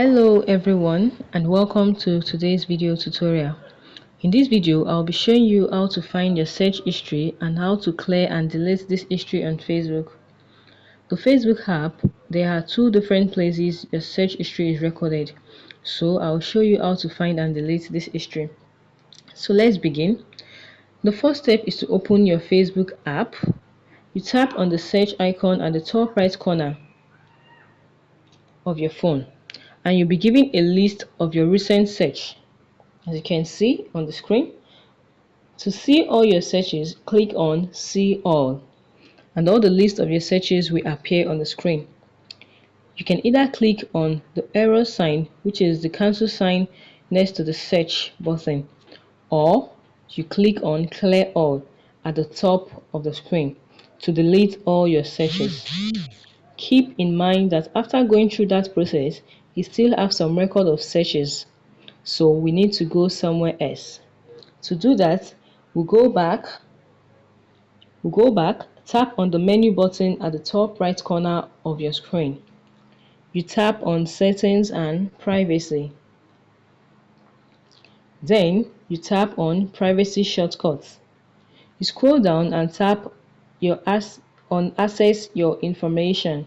Hello everyone and welcome to today's video tutorial. In this video, I'll be showing you how to find your search history and how to clear and delete this history on Facebook. The Facebook app, there are two different places your search history is recorded. So I'll show you how to find and delete this history. So let's begin. The first step is to open your Facebook app. You tap on the search icon at the top right corner of your phone and you'll be given a list of your recent search. As you can see on the screen, to see all your searches, click on See All, and all the list of your searches will appear on the screen. You can either click on the arrow sign, which is the cancel sign next to the search button, or you click on Clear All at the top of the screen to delete all your searches. Keep in mind that after going through that process, you still have some record of searches, so we need to go somewhere else. To do that, we'll go back, tap on the menu button at the top right corner of your screen. You tap on Settings and Privacy. Then you tap on Privacy Shortcuts. You scroll down and tap on Access Your Information.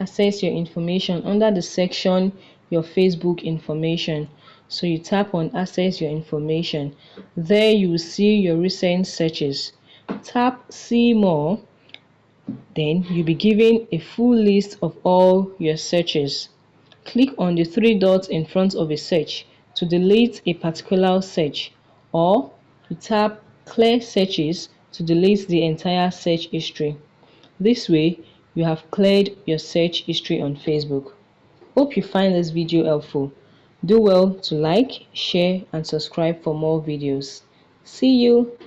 Access your information under the section Your Facebook Information. So you tap on Access Your Information. There you will see your recent searches. Tap See More. Then you'll be given a full list of all your searches. Click on the three dots in front of a search to delete a particular search, or you tap Clear Searches to delete the entire search history. This way, you have cleared your search history on Facebook. Hope you find this video helpful. Do well to like, share, and subscribe for more videos. See you.